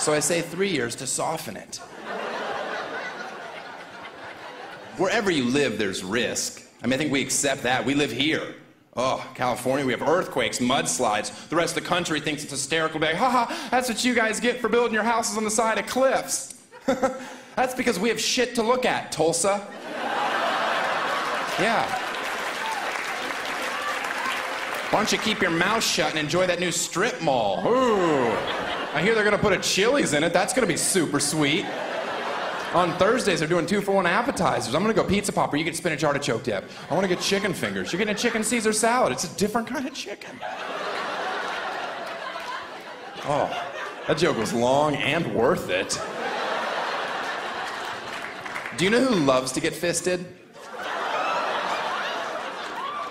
So I say 3 years to soften it. Wherever you live, there's risk. I mean, I think we accept that. We live here. Oh, California, we have earthquakes, mudslides. The rest of the country thinks it's hysterical. Be like, haha, that's what you guys get for building your houses on the side of cliffs. That's because we have shit to look at, Tulsa. Yeah. Why don't you keep your mouth shut and enjoy that new strip mall? Ooh. I hear they're gonna put a Chili's in it. That's gonna be super sweet. On Thursdays, they're doing 2-for-1 appetizers. I'm gonna go pizza popper. You get spinach artichoke dip. I wanna get chicken fingers. You're getting a chicken Caesar salad. It's a different kind of chicken. Oh, that joke was long and worth it. Do you know who loves to get fisted?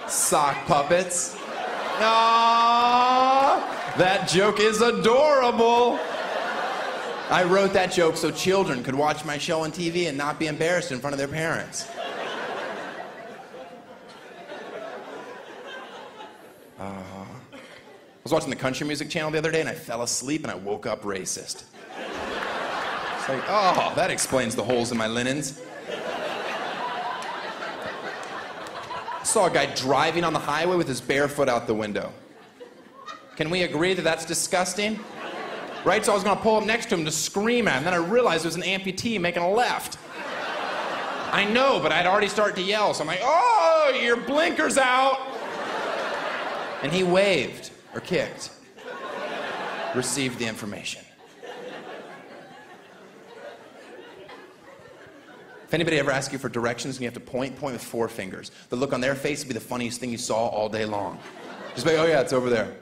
Sock puppets. Aww, that joke is adorable. I wrote that joke so children could watch my show on TV and not be embarrassed in front of their parents. I was watching the country music channel the other day and I fell asleep and I woke up racist. It's like, oh, that explains the holes in my linens. I saw a guy driving on the highway with his bare foot out the window. Can we agree that that's disgusting? Right, so I was gonna pull up next to him to scream at him, then I realized it was an amputee making a left. I know, but I'd already started to yell, so I'm like, oh, your blinker's out! And he waved, or kicked. Received the information. If anybody ever asks you for directions and you have to point with 4 fingers. The look on their face would be the funniest thing you saw all day long. Just be like, oh yeah, it's over there.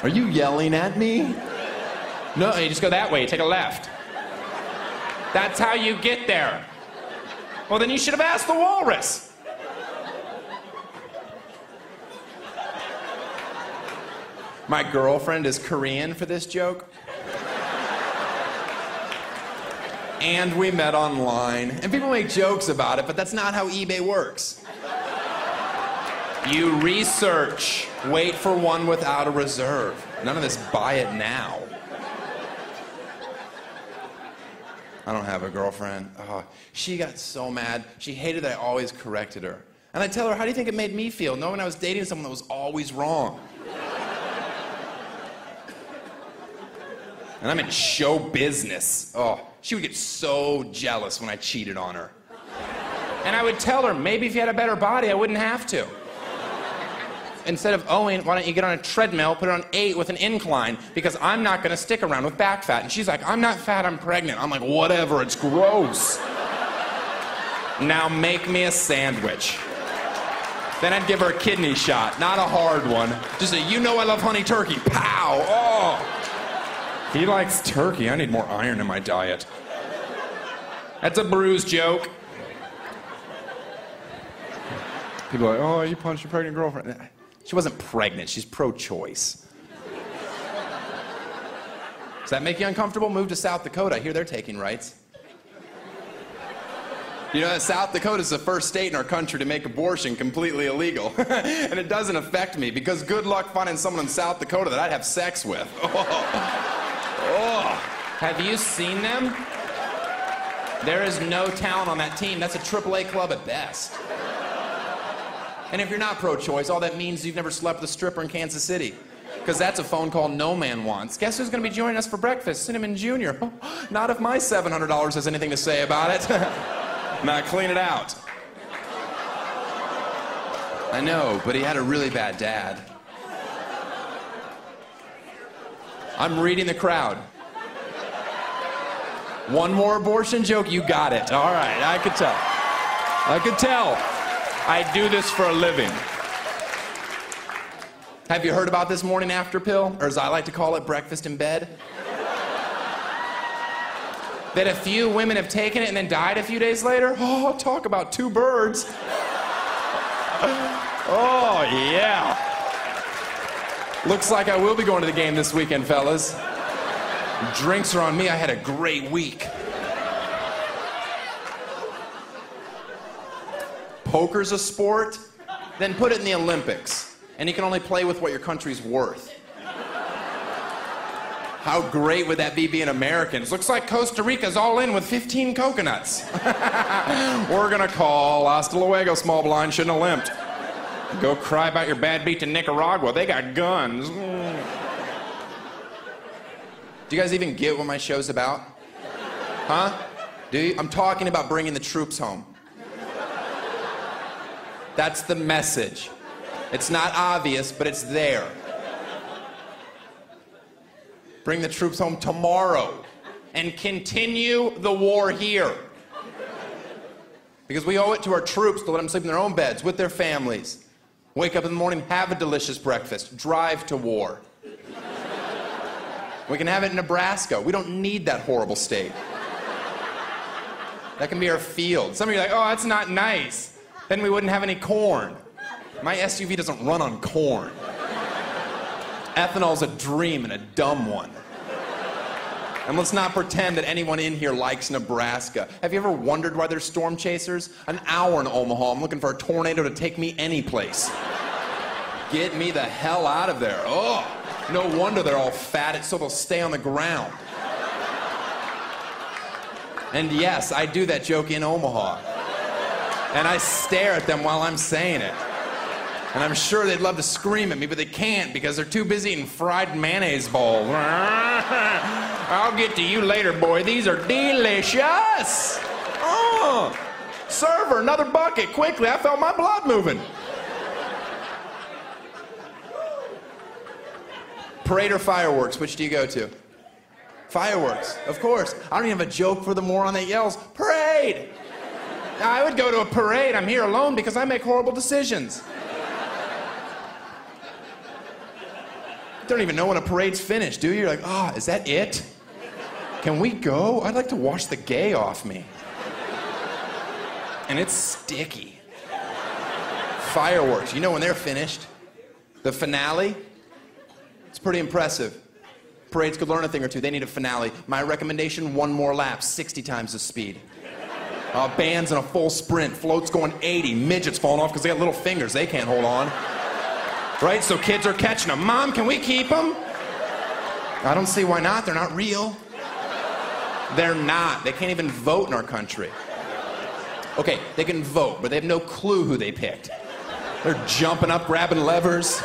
Are you yelling at me? No, you just go that way, take a left. That's how you get there. Well, then you should have asked the walrus. My girlfriend is Korean for this joke. And we met online. And people make jokes about it, but that's not how eBay works. You research. Wait for one without a reserve. None of this buy it now. I don't have a girlfriend. Oh, she got so mad. She hated that I always corrected her. And I tell her, how do you think it made me feel knowing I was dating someone that was always wrong? And I'm in show business. Oh, she would get so jealous when I cheated on her. And I would tell her, maybe if you had a better body, I wouldn't have to. Instead of owing, why don't you get on a treadmill, put it on 8 with an incline, because I'm not gonna stick around with back fat. And she's like, I'm not fat, I'm pregnant. I'm like, whatever, it's gross. Now make me a sandwich. Then I'd give her a kidney shot, not a hard one. Just a, you know I love honey turkey, pow, oh. He likes turkey, I need more iron in my diet. That's a bruise joke. People are like, oh, you punched your pregnant girlfriend. She wasn't pregnant, she's pro-choice. Does that make you uncomfortable? Move to South Dakota, I hear they're taking rights. You know that South Dakota is the first state in our country to make abortion completely illegal. And it doesn't affect me, because good luck finding someone in South Dakota that I'd have sex with. Oh. Have you seen them? There is no talent on that team. That's a AAA club at best. And if you're not pro-choice, all that means you've never slept with a stripper in Kansas City. Because that's a phone call no man wants. Guess who's going to be joining us for breakfast? Cinnamon Jr. Not if my $700 has anything to say about it. Now clean it out. I know, but he had a really bad dad. I'm reading the crowd. One more abortion joke, you got it. All right, I could tell. I could tell. I do this for a living. Have you heard about this morning after pill? Or as I like to call it, breakfast in bed? That a few women have taken it and then died a few days later? Oh, talk about two birds. Oh, yeah. Looks like I will be going to the game this weekend, fellas. Drinks are on me. I had a great week. Poker's a sport? Then put it in the Olympics. And you can only play with what your country's worth. How great would that be being Americans? Looks like Costa Rica's all in with 15 coconuts. We're gonna call. Hasta luego, small blind, shouldn't have limped. Go cry about your bad beat to Nicaragua. They got guns. Do you guys even get what my show's about? Huh? Do you? I'm talking about bringing the troops home. That's the message. It's not obvious, but it's there. Bring the troops home tomorrow and continue the war here. Because we owe it to our troops to let them sleep in their own beds with their families. Wake up in the morning, have a delicious breakfast, drive to war. We can have it in Nebraska. We don't need that horrible state. That can be our field. Some of you are like, oh, that's not nice. Then we wouldn't have any corn. My SUV doesn't run on corn. Ethanol's a dream and a dumb one. And let's not pretend that anyone in here likes Nebraska. Have you ever wondered why there's storm chasers? An hour in Omaha, I'm looking for a tornado to take me any place. Get me the hell out of there. Oh, no wonder they're all fat. It's so they'll stay on the ground. And yes, I do that joke in Omaha. And I stare at them while I'm saying it. And I'm sure they'd love to scream at me, but they can't because they're too busy eating fried mayonnaise balls. I'll get to you later, boy. These are delicious. Oh, server, another bucket, quickly. I felt my blood moving. Parade or fireworks, which do you go to? Fireworks, of course. I don't even have a joke for the moron that yells, parade! Now, I would go to a parade. I'm here alone because I make horrible decisions. You don't even know when a parade's finished, do you? You're like, oh, is that it? Can we go? I'd like to wash the gay off me. And it's sticky. Fireworks, you know when they're finished. The finale, it's pretty impressive. Parades could learn a thing or two. They need a finale. My recommendation, one more lap, 60 times the speed. Bands in a full sprint, floats going 80, midgets falling off because they got little fingers they can't hold on. Right, so kids are catching them. Mom, can we keep them? I don't see why not. They're not real. They're not. They can't even vote in our country. Okay, they can vote, but they have no clue who they picked. They're jumping up, grabbing levers.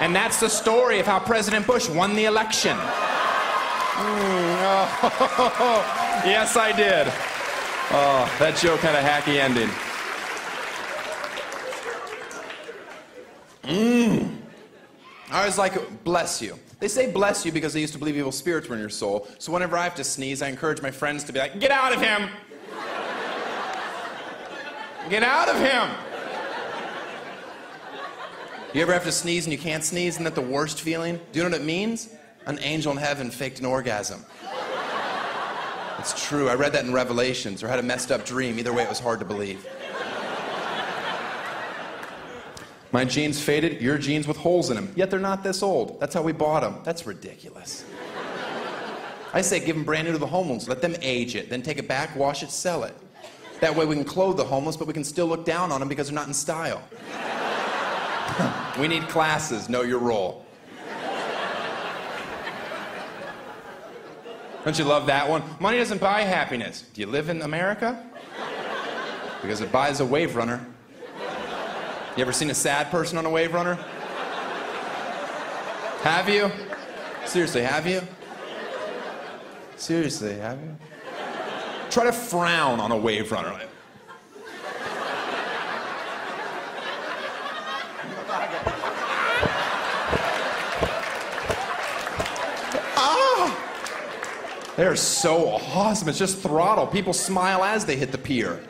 And that's the story of how President Bush won the election. Yes, I did. Oh, that joke had a hacky ending. I was like, bless you. They say bless you because they used to believe evil spirits were in your soul. So whenever I have to sneeze, I encourage my friends to be like, get out of him! Get out of him! You ever have to sneeze and you can't sneeze? Isn't that the worst feeling? Do you know what it means? An angel in heaven faked an orgasm. It's true. I read that in Revelations or had a messed up dream. Either way, it was hard to believe. My jeans faded, your jeans with holes in them. Yet they're not this old. That's how we bought them. That's ridiculous. I say give them brand new to the homeless. Let them age it. Then take it back, wash it, sell it. That way we can clothe the homeless, but we can still look down on them because they're not in style. We need classes. Know your role. Don't you love that one? Money doesn't buy happiness. Do you live in America? Because it buys a wave runner. You ever seen a sad person on a wave runner? Have you? Seriously, have you? Seriously, have you? Try to frown on a wave runner. They're so awesome. It's just throttle. People smile as they hit the pier.